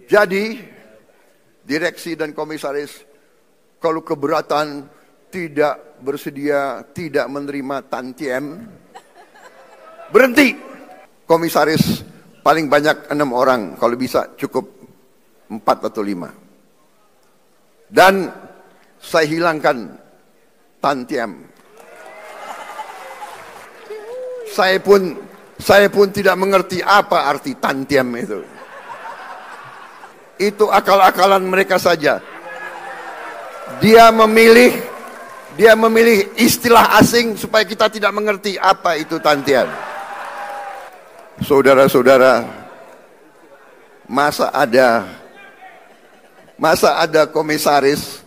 Jadi, direksi dan komisaris kalau keberatan tidak bersedia, tidak menerima tantiem, berhenti. Komisaris paling banyak 6 orang, kalau bisa cukup 4 atau 5. Dan saya hilangkan tantiem. Saya pun tidak mengerti apa arti tantiem itu. Itu akal-akalan mereka saja. Dia memilih istilah asing supaya kita tidak mengerti apa itu tantiem. Saudara-saudara, masa ada komisaris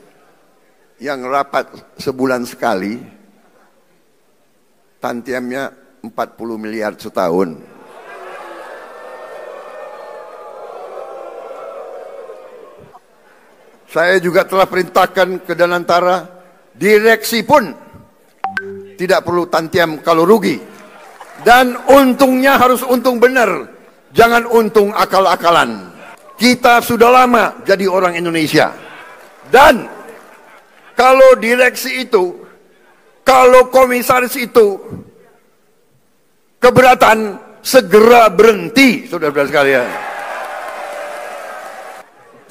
yang rapat sebulan sekali, tantiemnya 40 miliar setahun. Saya juga telah perintahkan ke Danantara, direksi pun tidak perlu tantiem kalau rugi. Dan untungnya harus untung benar, jangan untung akal-akalan. Kita sudah lama jadi orang Indonesia. Dan kalau direksi itu, kalau komisaris itu keberatan, segera berhenti, saudara-saudara sekalian.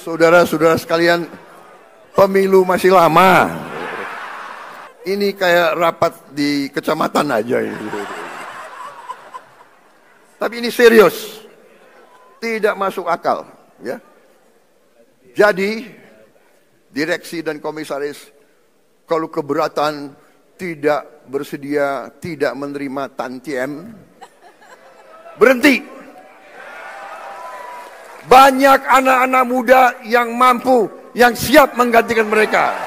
Saudara-saudara sekalian, pemilu masih lama. Ini kayak rapat di kecamatan aja ini. Tapi ini serius, tidak masuk akal, ya. Jadi, direksi dan komisaris kalau keberatan tidak bersedia, tidak menerima tantiem, berhenti. Banyak anak-anak muda yang mampu, yang siap menggantikan mereka.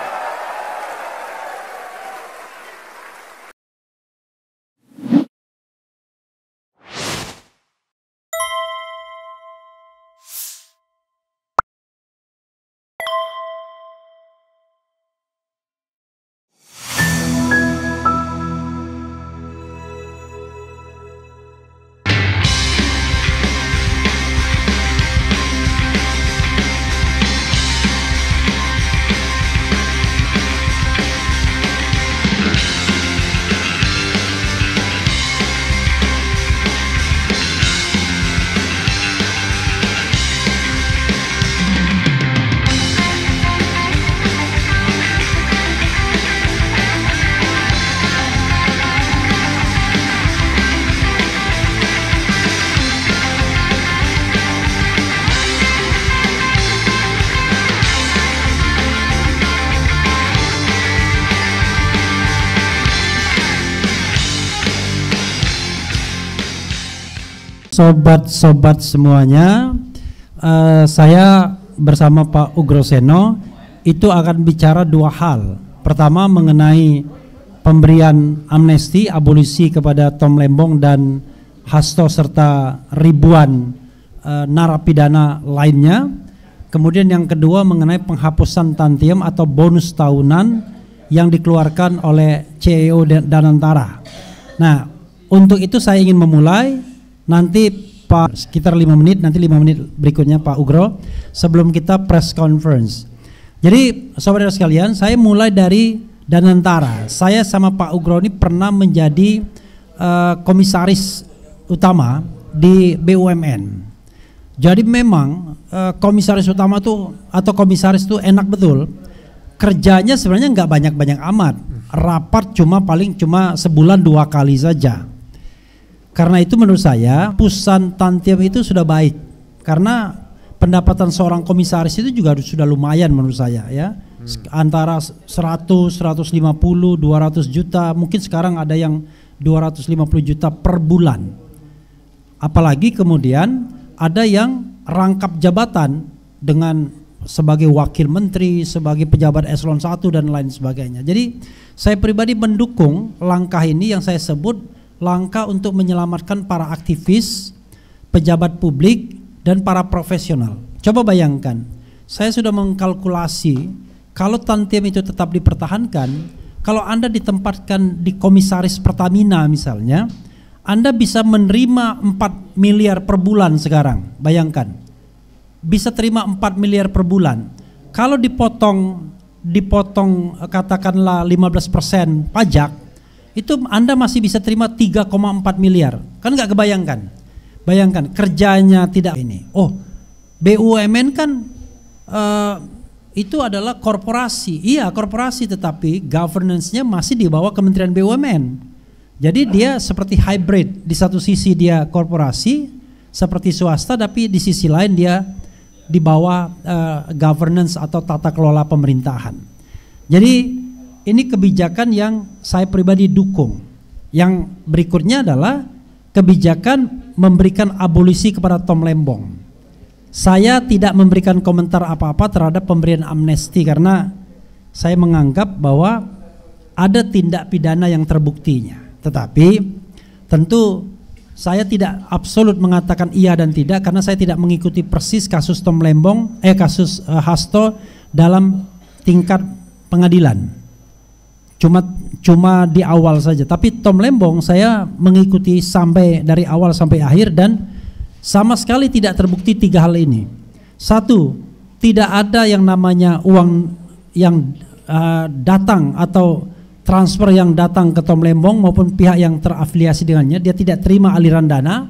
Sobat-sobat semuanya, saya bersama Pak Ugroseno itu akan bicara 2 hal. Pertama mengenai pemberian amnesti, abolisi kepada Tom Lembong dan Hasto serta ribuan narapidana lainnya. Kemudian yang kedua mengenai penghapusan tantiem atau bonus tahunan yang dikeluarkan oleh CEO Danantara. Nah, untuk itu saya ingin memulai. Nanti Pak sekitar 5 menit, nanti 5 menit berikutnya Pak Ugro sebelum kita press conference. Jadi saudara sekalian, saya mulai dari Danantara. Saya sama Pak Ugro ini pernah menjadi komisaris utama di BUMN. Jadi memang komisaris utama tuh atau komisaris tuh enak betul. Kerjanya sebenarnya nggak banyak-banyak amat. Rapat paling cuma sebulan 2 kali saja. Karena itu menurut saya pusan tantiem itu sudah baik. Karena pendapatan seorang komisaris itu juga sudah lumayan menurut saya ya. Antara 100, 150, 200 juta, mungkin sekarang ada yang 250 juta per bulan. Apalagi kemudian ada yang rangkap jabatan dengan sebagai wakil menteri, sebagai pejabat eselon 1 dan lain sebagainya. Jadi saya pribadi mendukung langkah ini yang saya sebut langkah untuk menyelamatkan para aktivis, pejabat publik, dan para profesional. Coba bayangkan, saya sudah mengkalkulasi kalau tantiem itu tetap dipertahankan, kalau Anda ditempatkan di komisaris Pertamina misalnya, Anda bisa menerima 4 miliar per bulan sekarang, bayangkan. bisa terima 4 miliar per bulan. Kalau dipotong katakanlah 15% pajak, itu Anda masih bisa terima 3,4 miliar. Kan nggak kebayangkan. Bayangkan kerjanya tidak ini. Oh, BUMN kan itu adalah korporasi. Iya, korporasi, tetapi governance-nya masih di bawah Kementerian BUMN. Jadi dia seperti hybrid. Di satu sisi dia korporasi seperti swasta, tapi di sisi lain dia di bawah governance atau tata kelola pemerintahan. Jadi ini kebijakan yang saya pribadi dukung. Yang berikutnya adalah kebijakan memberikan abolisi kepada Tom Lembong. Saya tidak memberikan komentar apa-apa terhadap pemberian amnesti karena saya menganggap bahwa ada tindak pidana yang terbuktinya. Tetapi tentu saya tidak absolut mengatakan iya dan tidak karena saya tidak mengikuti persis kasus Tom Lembong, kasus Hasto dalam tingkat pengadilan. Cuma di awal saja. Tapi Tom Lembong saya mengikuti sampai dari awal sampai akhir dan sama sekali tidak terbukti 3 hal ini. 1, tidak ada yang namanya uang yang datang atau transfer yang datang ke Tom Lembong maupun pihak yang terafiliasi dengannya, dia tidak terima aliran dana.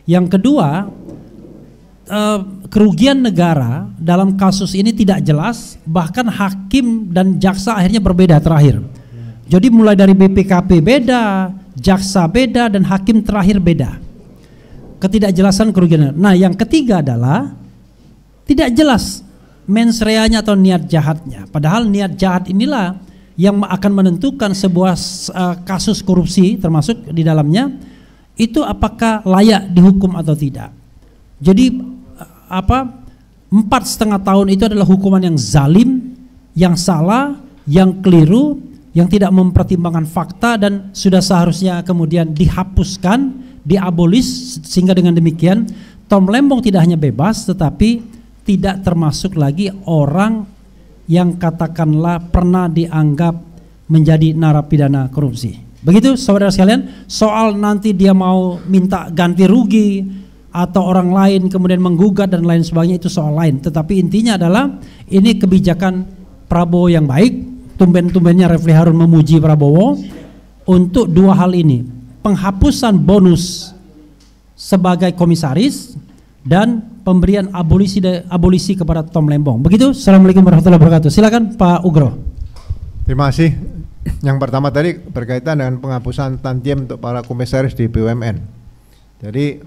Yang kedua, kerugian negara dalam kasus ini tidak jelas, bahkan hakim dan jaksa akhirnya berbeda terakhir. Jadi mulai dari BPKP beda, jaksa beda, dan hakim terakhir beda. Ketidakjelasan kerugian. Nah, yang ketiga adalah tidak jelas mens reanya atau niat jahatnya. Padahal niat jahat inilah yang akan menentukan sebuah kasus korupsi termasuk di dalamnya itu apakah layak dihukum atau tidak. Jadi 4,5 tahun itu adalah hukuman yang zalim, yang salah, yang keliru, yang tidak mempertimbangkan fakta dan sudah seharusnya kemudian dihapuskan, diabolis, sehingga dengan demikian Tom Lembong tidak hanya bebas tetapi tidak termasuk lagi orang yang katakanlah pernah dianggap menjadi narapidana korupsi. Begitu saudara sekalian. Soal nanti dia mau minta ganti rugi atau orang lain kemudian menggugat dan lain sebagainya itu soal lain. Tetapi intinya adalah ini kebijakan Prabowo yang baik. Tumben-tumbennya Refli Harun memuji Prabowo untuk 2 hal ini. Penghapusan bonus sebagai komisaris dan pemberian abolisi kepada Tom Lembong. Begitu. Assalamualaikum warahmatullahi wabarakatuh. Silakan Pak Ugro. Terima kasih. Yang pertama tadi berkaitan dengan penghapusan tantiem untuk para komisaris di BUMN. Jadi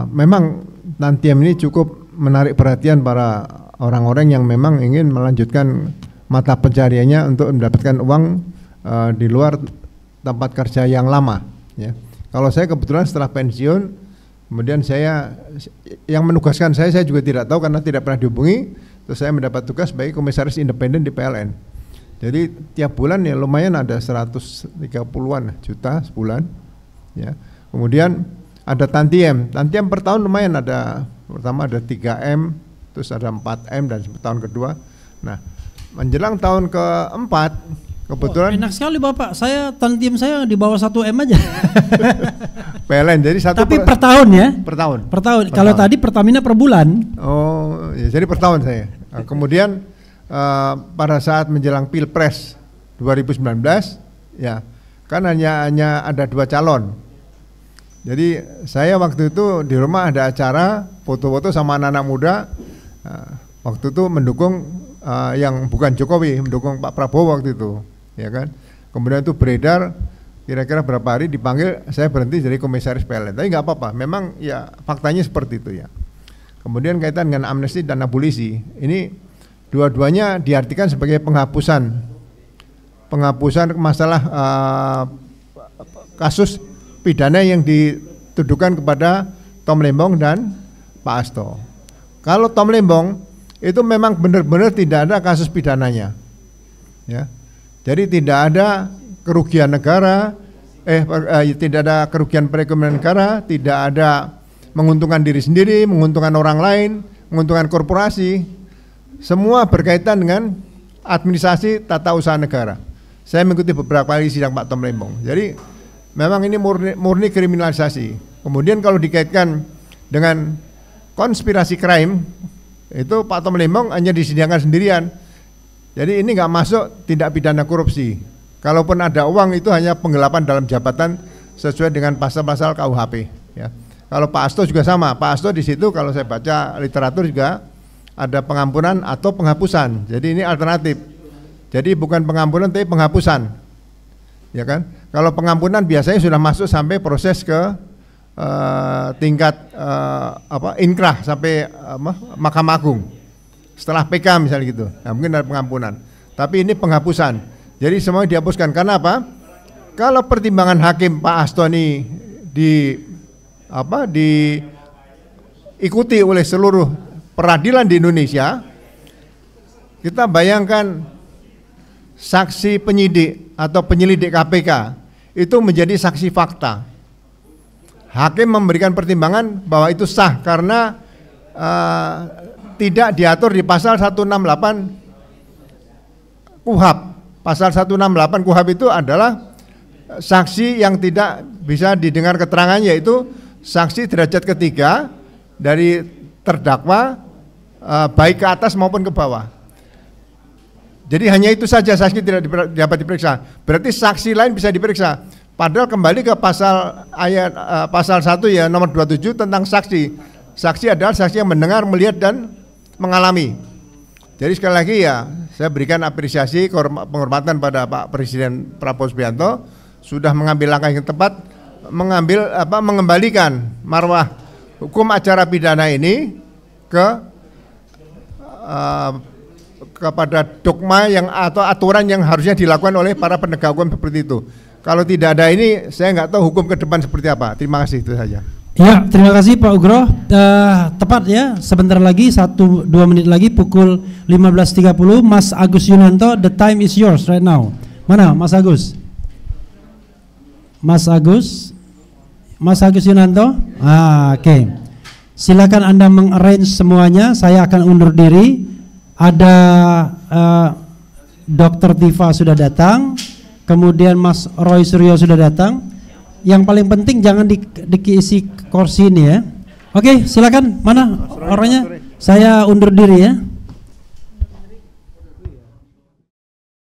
memang tantiem ini cukup menarik perhatian para orang-orang yang memang ingin melanjutkan mata pencariannya untuk mendapatkan uang di luar tempat kerja yang lama. Ya. Kalau saya kebetulan setelah pensiun, kemudian yang menugaskan saya juga tidak tahu karena tidak pernah dihubungi. Terus saya mendapat tugas sebagai komisaris independen di PLN. Jadi tiap bulan ya lumayan ada 130-an juta sebulan. Ya. Kemudian ada tantiem per tahun lumayan ada, pertama ada 3M, terus ada 4M dan tahun kedua. Nah, menjelang tahun keempat kebetulan enak sekali Bapak, saya tantiem saya di bawah 1M aja. PLN jadi tapi per tahun ya? Per tahun. Kalau tadi Pertamina per bulan. Oh, ya, jadi per tahun saya. Nah, kemudian pada saat menjelang Pilpres 2019 ya kan hanya ada 2 calon. Jadi saya waktu itu di rumah ada acara foto-foto sama anak-anak muda. Waktu itu mendukung yang bukan Jokowi, mendukung Pak Prabowo waktu itu, ya kan. Kemudian itu beredar, kira-kira berapa hari dipanggil, saya berhenti jadi komisaris PLN. Tapi nggak apa-apa, memang ya faktanya seperti itu ya. Kemudian kaitan dengan amnesti dan abolisi, ini dua-duanya diartikan sebagai penghapusan masalah kasus pidana yang dituduhkan kepada Tom Lembong dan Pak Hasto. Kalau Tom Lembong itu memang benar-benar tidak ada kasus pidananya, ya. Jadi tidak ada kerugian negara, tidak ada kerugian perekonomian negara, tidak ada menguntungkan diri sendiri, menguntungkan orang lain, menguntungkan korporasi. Semua berkaitan dengan administrasi tata usaha negara. Saya mengikuti beberapa kali sidang Pak Tom Lembong. Jadi memang ini murni kriminalisasi. Kemudian kalau dikaitkan dengan konspirasi crime itu Pak Tom Lembong hanya disidangkan sendirian. Jadi ini nggak masuk tindak pidana korupsi. Kalaupun ada uang itu hanya penggelapan dalam jabatan sesuai dengan pasal-pasal KUHP. Ya. Kalau Pak Hasto juga sama. Pak Hasto di situ kalau saya baca literatur juga ada pengampunan atau penghapusan. Jadi ini alternatif. Jadi bukan pengampunan tapi penghapusan. Ya kan? Kalau pengampunan biasanya sudah masuk sampai proses ke tingkat inkrah sampai Mahkamah Agung. Setelah PK misalnya gitu. Nah, mungkin ada pengampunan. Tapi ini penghapusan. Jadi semuanya dihapuskan. Karena apa? Kalau pertimbangan hakim Pak Hasto ini diikuti oleh seluruh peradilan di Indonesia, kita bayangkan saksi penyidik atau penyelidik KPK itu menjadi saksi fakta. Hakim memberikan pertimbangan bahwa itu sah karena tidak diatur di pasal 168 KUHP. Pasal 168 KUHP itu adalah saksi yang tidak bisa didengar keterangannya, yaitu saksi derajat ketiga dari terdakwa baik ke atas maupun ke bawah. Jadi hanya itu saja saksi tidak dapat diperiksa. Berarti saksi lain bisa diperiksa. Padahal kembali ke pasal pasal 1 ya nomor 27 tentang saksi. Saksi adalah saksi yang mendengar, melihat dan mengalami. Jadi sekali lagi ya saya berikan apresiasi penghormatan pada Pak Presiden Prabowo Subianto sudah mengambil langkah yang tepat, mengembalikan marwah hukum acara pidana ini kepada dogma yang atau aturan yang harusnya dilakukan oleh para penegak hukum seperti itu. Kalau tidak ada ini, saya nggak tahu hukum ke depan seperti apa. Terima kasih, itu saja. Ya, terima kasih Pak Ugro. Tepat ya, sebentar lagi 1-2 menit lagi pukul 15.30 Mas Agus Yunanto, the time is yours right now. Mana Mas Agus? Mas Agus Yunanto? Oke. Silakan Anda mengarrange semuanya. Saya akan undur diri. Ada Dr. Tifa sudah datang, kemudian Mas Roy Suryo sudah datang. Yang paling penting jangan diisi kursi ini ya. Oke, silakan. Mana orangnya? Saya undur diri ya.